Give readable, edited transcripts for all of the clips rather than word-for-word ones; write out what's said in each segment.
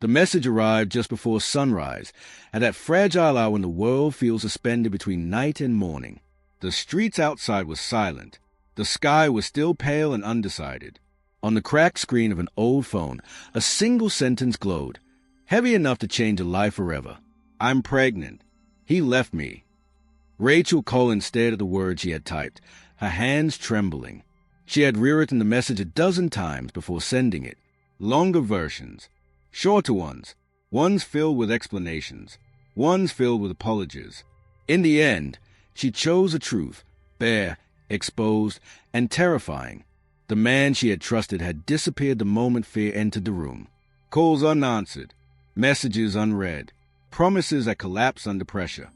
The message arrived just before sunrise, at that fragile hour when the world feels suspended between night and morning. The streets outside were silent. The sky was still pale and undecided. On the cracked screen of an old phone, a single sentence glowed, heavy enough to change a life forever. "I'm pregnant. He left me." Rachel Collins stared at the words she had typed, her hands trembling. She had rewritten the message a dozen times before sending it. Longer versions, shorter ones filled with explanations, ones filled with apologies. In the end, she chose the truth, bare, exposed, and terrifying. The man she had trusted had disappeared the moment fear entered the room. Calls unanswered, messages unread, promises that collapsed under pressure.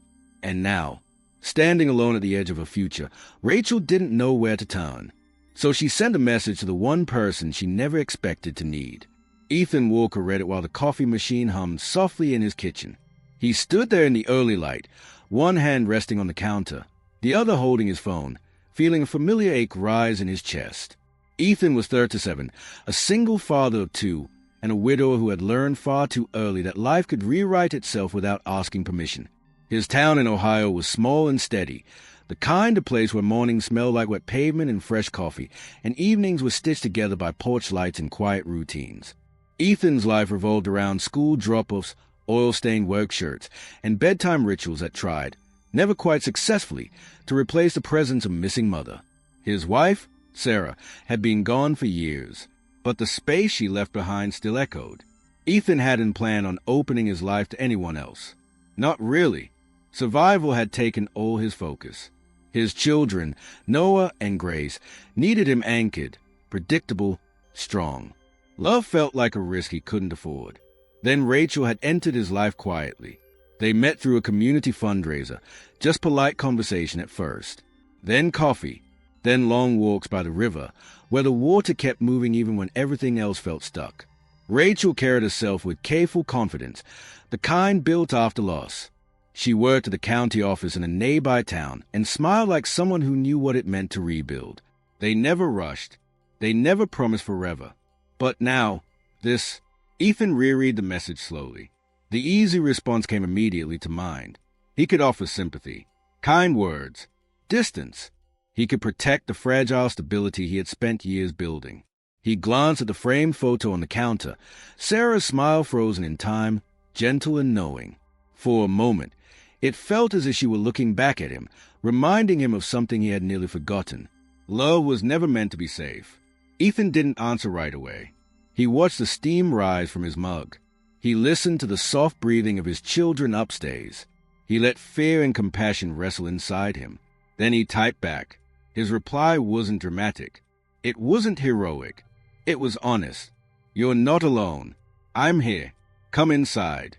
And now, standing alone at the edge of her future, Rachel didn't know where to turn. So she sent a message to the one person she never expected to need. Ethan Walker read it while the coffee machine hummed softly in his kitchen. He stood there in the early light, one hand resting on the counter, the other holding his phone, feeling a familiar ache rise in his chest. Ethan was 37, a single father of two, and a widower who had learned far too early that life could rewrite itself without asking permission. His town in Ohio was small and steady, the kind of place where mornings smelled like wet pavement and fresh coffee, and evenings were stitched together by porch lights and quiet routines. Ethan's life revolved around school drop-offs, oil-stained work shirts, and bedtime rituals that tried, never quite successfully, to replace the presence of missing mother. His wife, Sarah, had been gone for years, but the space she left behind still echoed. Ethan hadn't planned on opening his life to anyone else. Not really. Survival had taken all his focus. His children, Noah and Grace, needed him anchored, predictable, strong. Love felt like a risk he couldn't afford. Then Rachel had entered his life quietly. They met through a community fundraiser, just polite conversation at first. Then coffee, then long walks by the river, where the water kept moving even when everything else felt stuck. Rachel carried herself with careful confidence, the kind built after loss. She worked at the county office in a nearby town and smiled like someone who knew what it meant to rebuild. They never rushed. They never promised forever. But now, this... Ethan reread the message slowly. The easy response came immediately to mind. He could offer sympathy, kind words, distance. He could protect the fragile stability he had spent years building. He glanced at the framed photo on the counter, Sarah's smile frozen in time, gentle and knowing. For a moment, it felt as if she were looking back at him, reminding him of something he had nearly forgotten. Love was never meant to be safe. Ethan didn't answer right away. He watched the steam rise from his mug. He listened to the soft breathing of his children upstairs. He let fear and compassion wrestle inside him. Then he typed back. His reply wasn't dramatic. It wasn't heroic. It was honest. "You're not alone. I'm here. Come inside."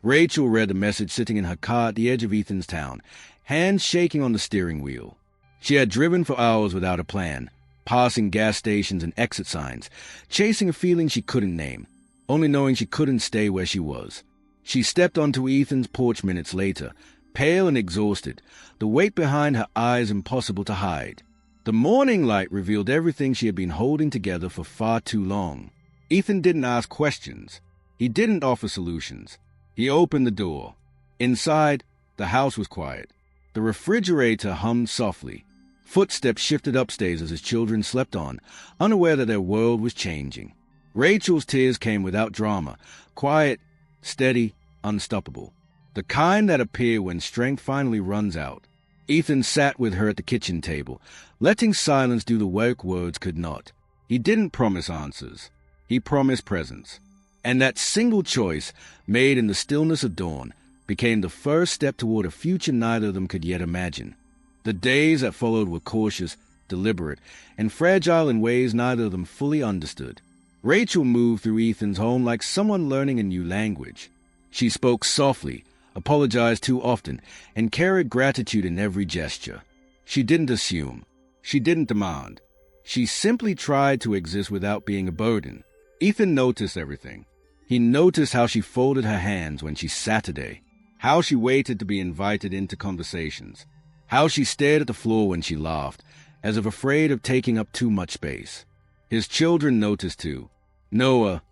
Rachel read the message sitting in her car at the edge of Ethan's town, hands shaking on the steering wheel. She had driven for hours without a plan, passing gas stations and exit signs, chasing a feeling she couldn't name, only knowing she couldn't stay where she was. She stepped onto Ethan's porch minutes later, pale and exhausted, the weight behind her eyes impossible to hide. The morning light revealed everything she had been holding together for far too long. Ethan didn't ask questions. He didn't offer solutions. He opened the door. Inside, the house was quiet. The refrigerator hummed softly. Footsteps shifted upstairs as his children slept on, unaware that their world was changing. Rachel's tears came without drama, quiet, steady, unstoppable. The kind that appear when strength finally runs out. Ethan sat with her at the kitchen table, letting silence do the work words could not. He didn't promise answers. He promised presence. And that single choice, made in the stillness of dawn, became the first step toward a future neither of them could yet imagine. The days that followed were cautious, deliberate, and fragile in ways neither of them fully understood. Rachel moved through Ethan's home like someone learning a new language. She spoke softly, apologized too often, and carried gratitude in every gesture. She didn't assume. She didn't demand. She simply tried to exist without being a burden. Ethan noticed everything. He noticed how she folded her hands when she Saturday, how she waited to be invited into conversations, how she stared at the floor when she laughed, as if afraid of taking up too much space. His children noticed too. Noah,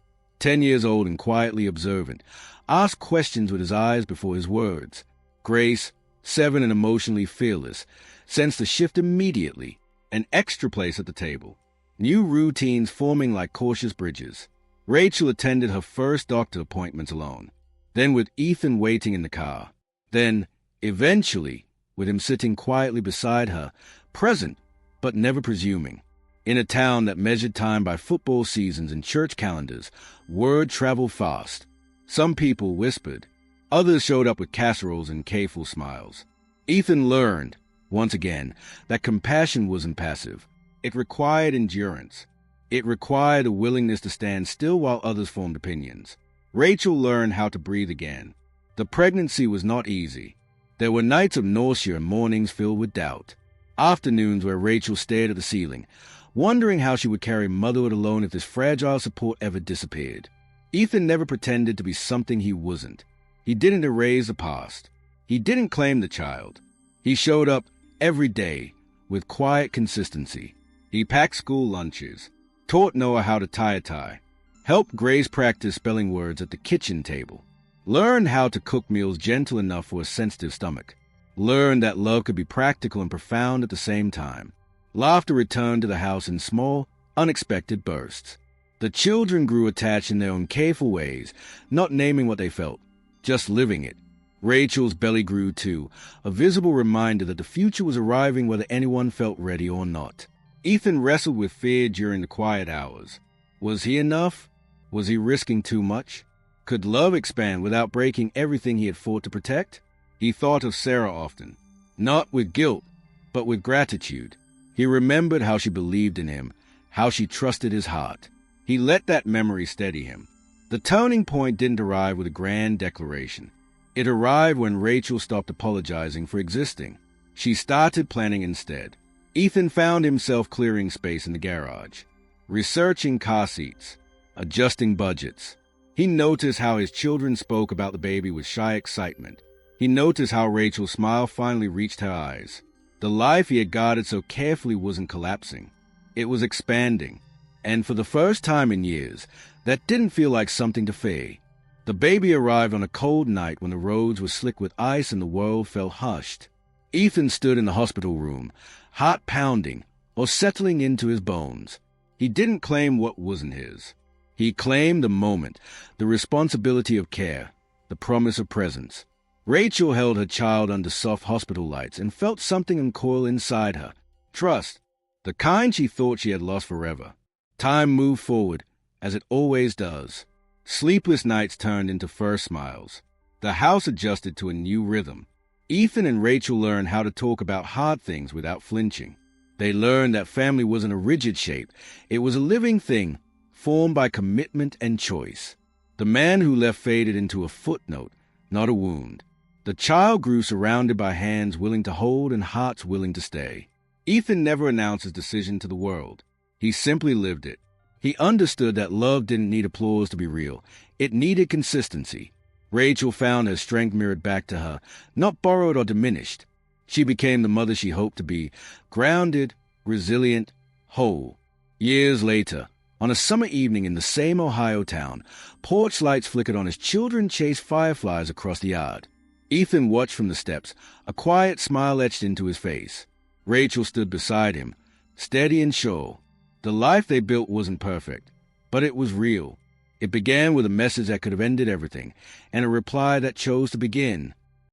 10 years old and quietly observant, asked questions with his eyes before his words. Grace, 7 and emotionally fearless, sensed the shift immediately, an extra place at the table. New routines forming like cautious bridges. Rachel attended her first doctor appointments alone, then with Ethan waiting in the car, then, eventually, with him sitting quietly beside her, present but never presuming. In a town that measured time by football seasons and church calendars, word traveled fast. Some people whispered. Others showed up with casseroles and K-ful smiles. Ethan learned, once again, that compassion wasn't passive. It required endurance. It required a willingness to stand still while others formed opinions. Rachel learned how to breathe again. The pregnancy was not easy. There were nights of nausea and mornings filled with doubt. Afternoons where Rachel stared at the ceiling, wondering how she would carry motherhood alone if this fragile support ever disappeared. Ethan never pretended to be something he wasn't. He didn't erase the past. He didn't claim the child. He showed up every day with quiet consistency. He packed school lunches, taught Noah how to tie a tie, helped Grace practice spelling words at the kitchen table, learned how to cook meals gentle enough for a sensitive stomach, learned that love could be practical and profound at the same time. Laughter returned to the house in small, unexpected bursts. The children grew attached in their own K-ful ways, not naming what they felt, just living it. Rachel's belly grew too, a visible reminder that the future was arriving whether anyone felt ready or not. Ethan wrestled with fear during the quiet hours. Was he enough? Was he risking too much? Could love expand without breaking everything he had fought to protect? He thought of Sarah often, not with guilt, but with gratitude. He remembered how she believed in him, how she trusted his heart. He let that memory steady him. The turning point didn't arrive with a grand declaration. It arrived when Rachel stopped apologizing for existing. She started planning instead. Ethan found himself clearing space in the garage, researching car seats, adjusting budgets. He noticed how his children spoke about the baby with shy excitement. He noticed how Rachel's smile finally reached her eyes. The life he had guarded so carefully wasn't collapsing. It was expanding. And for the first time in years, that didn't feel like something to fear. The baby arrived on a cold night when the roads were slick with ice and the world felt hushed. Ethan stood in the hospital room, heart pounding or settling into his bones. He didn't claim what wasn't his. He claimed the moment, the responsibility of care, the promise of presence. Rachel held her child under soft hospital lights and felt something uncoil inside her. Trust, the kind she thought she had lost forever. Time moved forward, as it always does. Sleepless nights turned into first smiles. The house adjusted to a new rhythm. Ethan and Rachel learned how to talk about hard things without flinching. They learned that family wasn't a rigid shape. It was a living thing, formed by commitment and choice. The man who left faded into a footnote, not a wound. The child grew surrounded by hands willing to hold and hearts willing to stay. Ethan never announced his decision to the world. He simply lived it. He understood that love didn't need applause to be real. It needed consistency. Rachel found her strength mirrored back to her, not borrowed or diminished. She became the mother she hoped to be, grounded, resilient, whole. Years later, on a summer evening in the same Ohio town, porch lights flickered on as children chased fireflies across the yard. Ethan watched from the steps, a quiet smile etched into his face. Rachel stood beside him, steady and sure. The life they built wasn't perfect, but it was real. It began with a message that could have ended everything, and a reply that chose to begin.